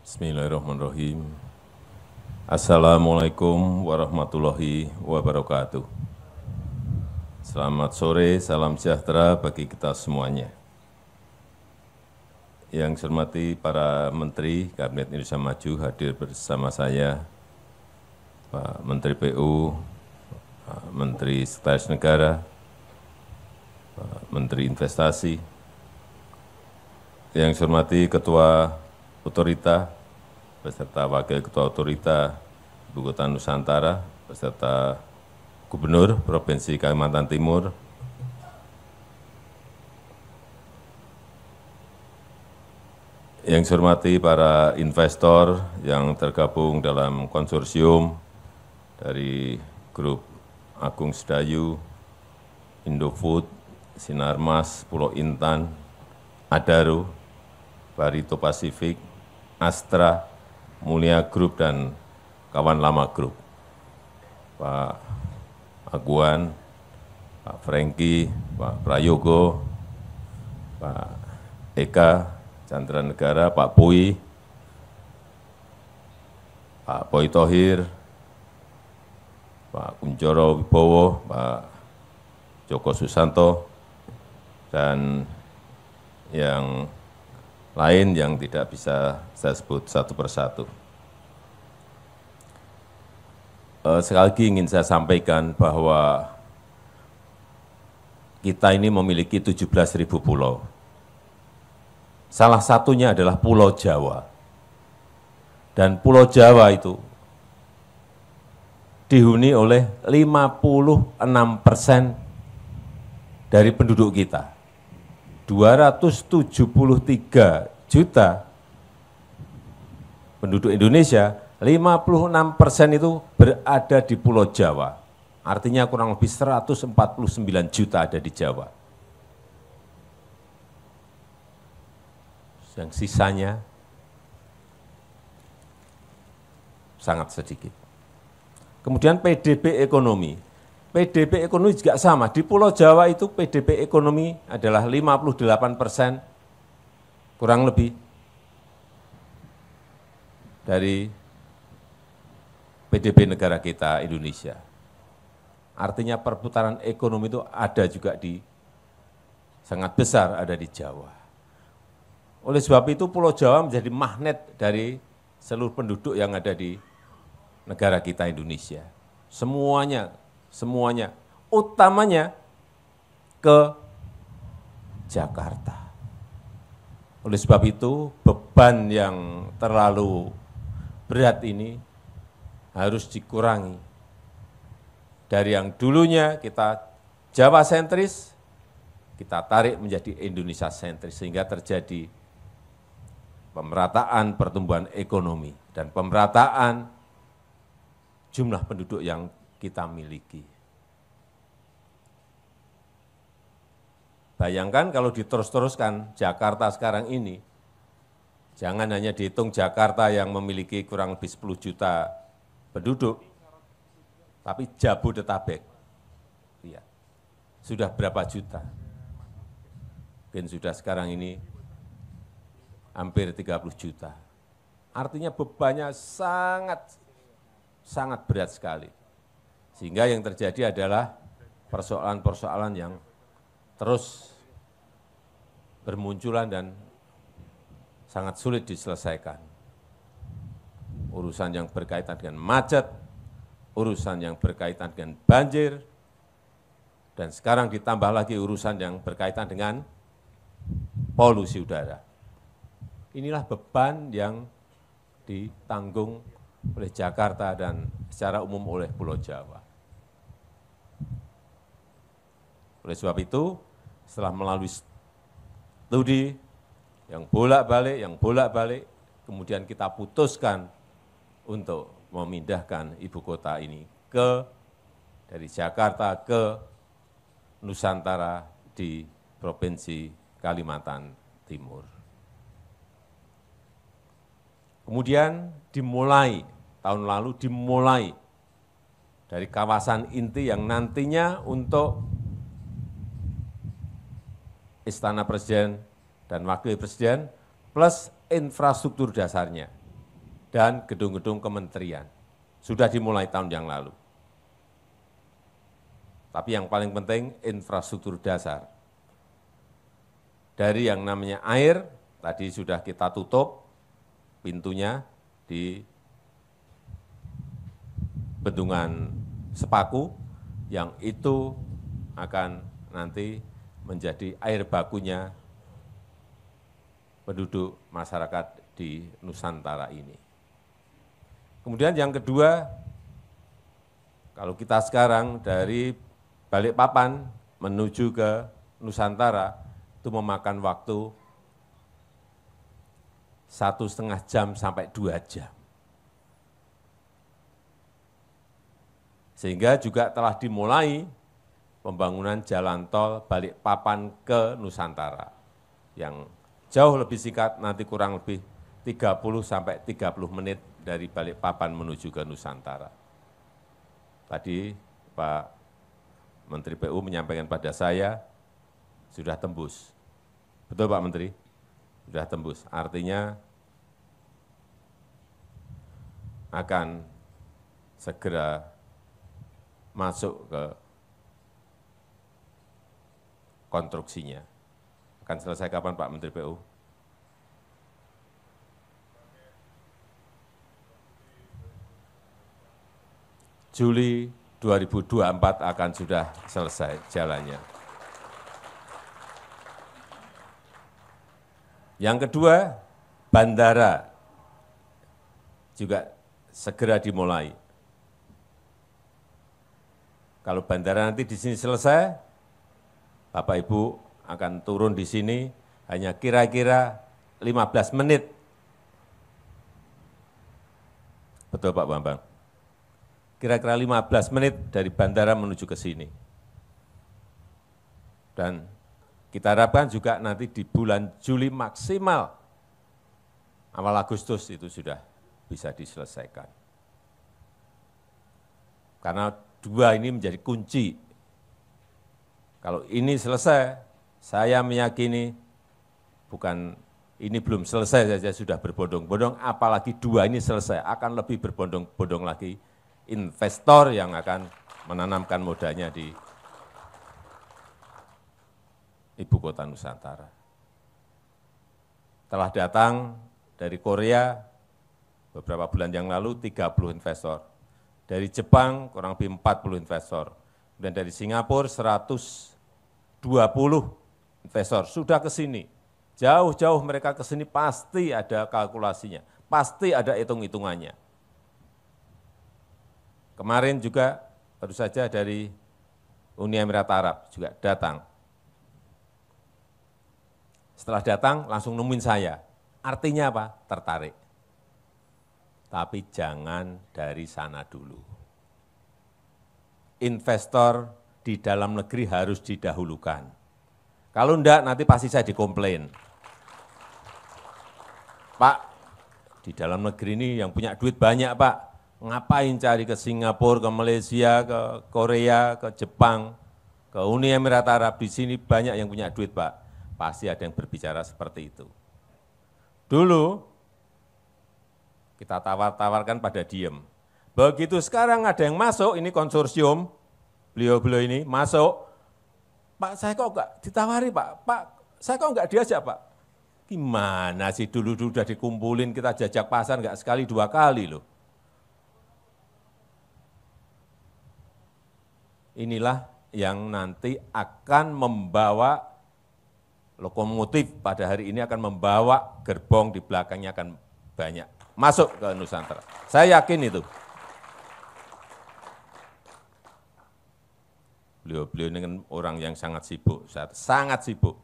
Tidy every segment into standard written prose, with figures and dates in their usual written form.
Bismillahirrahmanirrahim. Assalamualaikum warahmatullahi wabarakatuh. Selamat sore, salam sejahtera bagi kita semuanya. Yang saya hormati para Menteri Kabinet Indonesia Maju hadir bersama saya, Pak Menteri PU, Pak Menteri Sekretaris Negara, Pak Menteri Investasi, yang saya hormati Ketua Otorita, beserta Wakil Ketua Otorita Ibu Kota Nusantara, beserta Gubernur Provinsi Kalimantan Timur, yang saya hormati para investor yang tergabung dalam konsorsium dari Grup Agung Sedayu, Indofood, Sinarmas, Pulau Intan, Adaro, Barito Pasifik, Astra, Mulia Group, dan kawan lama Group, Pak Aguan, Pak Franky, Pak Prayogo, Pak Eka Chandra Negara, Pak Pui, Pak Boy Thohir, Pak Kunchoro Wibowo, Pak Joko Susanto, dan yang lain yang tidak bisa saya sebut satu persatu. Sekali lagi ingin saya sampaikan bahwa kita ini memiliki 17.000 pulau. Salah satunya adalah Pulau Jawa. Dan Pulau Jawa itu dihuni oleh 56% dari penduduk kita. 273 juta penduduk Indonesia, 56% itu berada di Pulau Jawa. Artinya kurang lebih 149 juta ada di Jawa. Yang sisanya sangat sedikit. Kemudian PDB ekonomi. PDB ekonomi juga sama. Di Pulau Jawa itu PDB ekonomi adalah 58% kurang lebih dari PDB negara kita Indonesia. Artinya perputaran ekonomi itu ada juga sangat besar ada di Jawa. Oleh sebab itu Pulau Jawa menjadi magnet dari seluruh penduduk yang ada di negara kita Indonesia. Semuanya, utamanya ke Jakarta. Oleh sebab itu, beban yang terlalu berat ini harus dikurangi. Dari yang dulunya kita Jawa sentris, kita tarik menjadi Indonesia sentris, sehingga terjadi pemerataan pertumbuhan ekonomi dan pemerataan jumlah penduduk yang kita miliki. Bayangkan kalau diterus-teruskan Jakarta sekarang ini, jangan hanya dihitung Jakarta yang memiliki kurang lebih 10 juta penduduk, tapi Jabodetabek, ya, sudah berapa juta? Mungkin sudah sekarang ini hampir 30 juta. Artinya bebannya sangat berat sekali. Sehingga yang terjadi adalah persoalan-persoalan yang terus bermunculan dan sangat sulit diselesaikan. Urusan yang berkaitan dengan macet, urusan yang berkaitan dengan banjir, dan sekarang ditambah lagi urusan yang berkaitan dengan polusi udara. Inilah beban yang ditanggung oleh Jakarta dan secara umum oleh Pulau Jawa. Oleh sebab itu, setelah melalui studi yang bolak-balik, kemudian kita putuskan untuk memindahkan ibu kota ini dari Jakarta ke Nusantara di Provinsi Kalimantan Timur. Kemudian tahun lalu dimulai dari kawasan inti yang nantinya untuk Istana Presiden dan Wakil Presiden plus infrastruktur dasarnya. dan gedung-gedung kementerian. Sudah dimulai tahun yang lalu. Tapi yang paling penting infrastruktur dasar. Dari yang namanya air, tadi sudah kita tutup pintunya di Bendungan Sepaku, yang itu akan nanti menjadi air bakunya penduduk masyarakat di Nusantara ini. Kemudian yang kedua, kalau kita sekarang dari Balikpapan menuju ke Nusantara, itu memakan waktu 1,5 jam sampai 2 jam. Sehingga juga telah dimulai pembangunan jalan tol Balikpapan ke Nusantara yang jauh lebih singkat, nanti kurang lebih 30 sampai 30 menit dari Balikpapan menuju ke Nusantara. Tadi Pak Menteri PU menyampaikan pada saya, sudah tembus. Betul Pak Menteri? Sudah tembus. Artinya akan segera masuk ke konstruksinya. Akan selesai kapan Pak Menteri PU? Juli 2024 akan sudah selesai jalannya. Yang kedua, bandara juga segera dimulai. Kalau bandara nanti di sini selesai, Bapak Ibu akan turun di sini hanya kira-kira 15 menit. Betul Pak Bambang? Kira-kira 15 menit dari bandara menuju ke sini. Dan kita harapkan juga nanti di bulan Juli maksimal, awal Agustus itu sudah bisa diselesaikan. Karena dua ini menjadi kunci. Kalau ini selesai, saya meyakini bukan ini belum selesai saja sudah berbondong-bondong, apalagi dua ini selesai, akan lebih berbondong-bondong lagi investor yang akan menanamkan modalnya di Ibu Kota Nusantara. Telah datang dari Korea beberapa bulan yang lalu 30 investor. Dari Jepang kurang lebih 40 investor. Dan dari Singapura 120 investor sudah ke sini. Jauh-jauh mereka ke sini pasti ada kalkulasinya, pasti ada hitung-hitungannya. Kemarin juga baru saja dari Uni Emirat Arab juga datang. Setelah datang langsung nemuin saya. Artinya apa? Tertarik. Tapi jangan dari sana dulu. Investor di dalam negeri harus didahulukan. Kalau enggak, nanti pasti saya dikomplain. Pak, di dalam negeri ini yang punya duit banyak, Pak. Ngapain cari ke Singapura, ke Malaysia, ke Korea, ke Jepang, ke Uni Emirat Arab. Di sini banyak yang punya duit, Pak. Pasti ada yang berbicara seperti itu. Dulu, kita tawar-tawarkan pada diem. Begitu sekarang ada yang masuk, ini konsorsium, beliau-beliau ini masuk, Pak saya kok enggak ditawari Pak, Pak saya kok enggak diajak Pak. Gimana sih dulu-dulu sudah dikumpulin, kita jajak pasar enggak sekali dua kali loh. Inilah yang nanti akan membawa lokomotif pada hari ini akan membawa gerbong di belakangnya akan banyak masuk ke Nusantara. Saya yakin itu. Beliau-beliau ini kan orang yang sangat sibuk, sangat sibuk.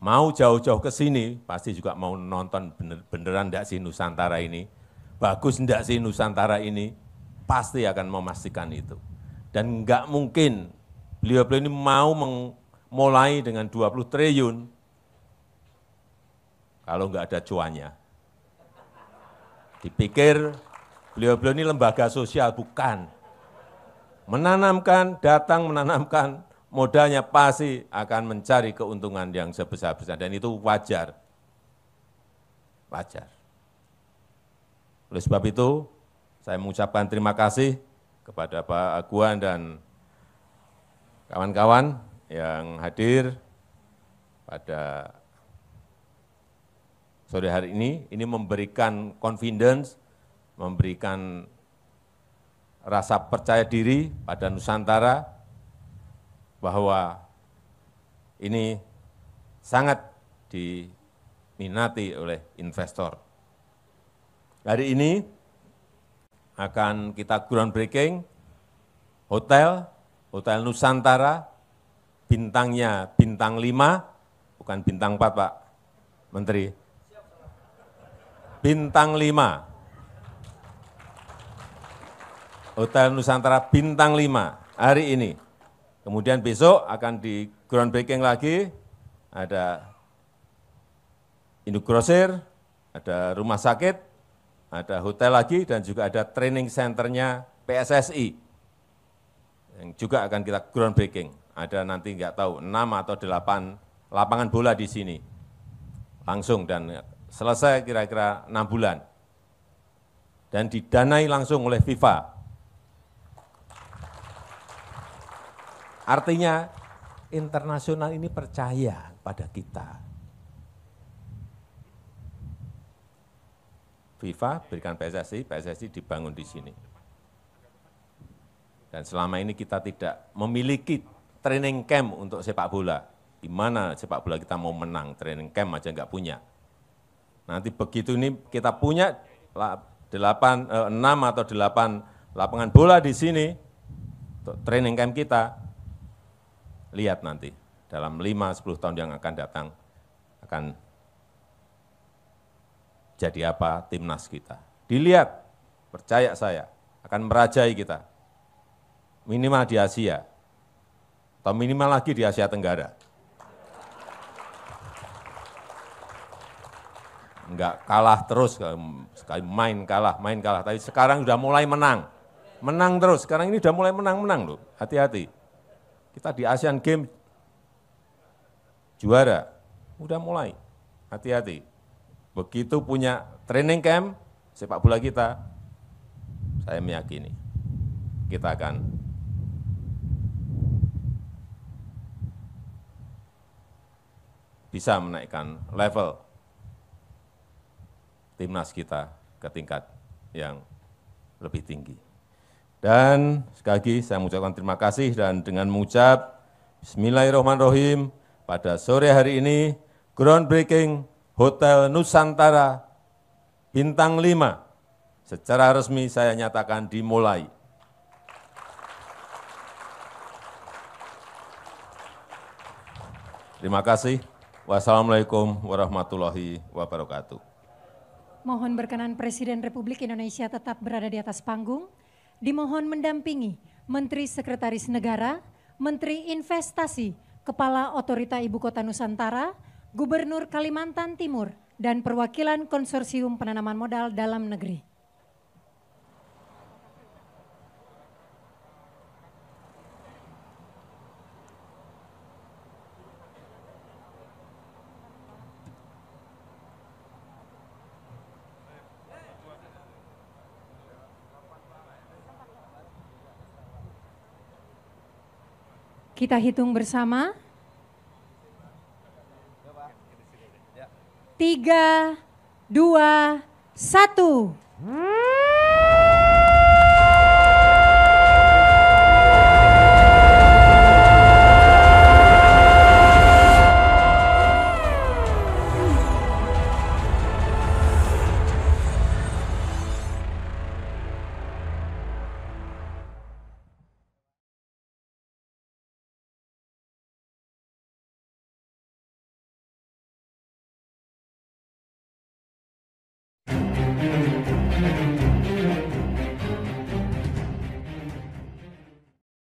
Mau jauh-jauh ke sini, pasti juga mau nonton beneran enggak sih Nusantara ini. Bagus enggak sih Nusantara ini, pasti akan memastikan itu. Dan enggak mungkin beliau-beliau ini mau mulai dengan 20 triliun kalau enggak ada cuannya. Dipikir beliau-beliau ini lembaga sosial, bukan. Menanamkan, datang menanamkan, modalnya pasti akan mencari keuntungan yang sebesar-besar. Dan itu wajar. Wajar. Oleh sebab itu, saya mengucapkan terima kasih kepada Pak Aguan dan kawan-kawan yang hadir pada sore hari ini memberikan confidence, memberikan rasa percaya diri pada Nusantara bahwa ini sangat diminati oleh investor. Hari ini akan kita groundbreaking hotel Nusantara, bintangnya bintang 5, bukan bintang 4 Pak Menteri, bintang 5. Hotel Nusantara bintang 5 hari ini. Kemudian besok akan di groundbreaking lagi, ada induk grosir, ada rumah sakit, ada hotel lagi, dan juga ada training centernya PSSI, yang juga akan kita groundbreaking. Ada nanti nggak tahu 6 atau 8 lapangan bola di sini, langsung, dan selesai kira-kira 6 bulan. Dan didanai langsung oleh FIFA. Artinya internasional ini percaya pada kita. FIFA berikan PSSI, PSSI dibangun di sini. Dan selama ini kita tidak memiliki training camp untuk sepak bola. Di mana sepak bola kita mau menang, training camp aja nggak punya. Nanti begitu ini kita punya 6 atau 8 lapangan bola di sini, untuk training camp kita, lihat nanti dalam 5-10 tahun yang akan datang, akan jadi apa timnas kita. Dilihat, percaya saya, akan merajai kita. Minimal di Asia, atau minimal lagi di Asia Tenggara. Enggak kalah terus, sekali main kalah, tapi sekarang sudah mulai menang. Menang terus, sekarang ini sudah mulai menang loh, hati-hati. Kita di Asian Games juara, udah mulai, hati-hati. Begitu punya training camp sepak bola kita, saya meyakini kita akan bisa menaikkan level timnas kita ke tingkat yang lebih tinggi. Dan sekali lagi saya mengucapkan terima kasih, dan dengan mengucap Bismillahirrahmanirrahim, pada sore hari ini groundbreaking Hotel Nusantara bintang 5 secara resmi saya nyatakan dimulai. Terima kasih. Wassalamualaikum warahmatullahi wabarakatuh. Mohon berkenan Presiden Republik Indonesia tetap berada di atas panggung. Dimohon mendampingi Menteri Sekretaris Negara, Menteri Investasi, Kepala Otorita Ibu Kota Nusantara, Gubernur Kalimantan Timur, dan perwakilan Konsorsium Penanaman Modal Dalam Negeri. Kita hitung bersama. 3, 2, 1.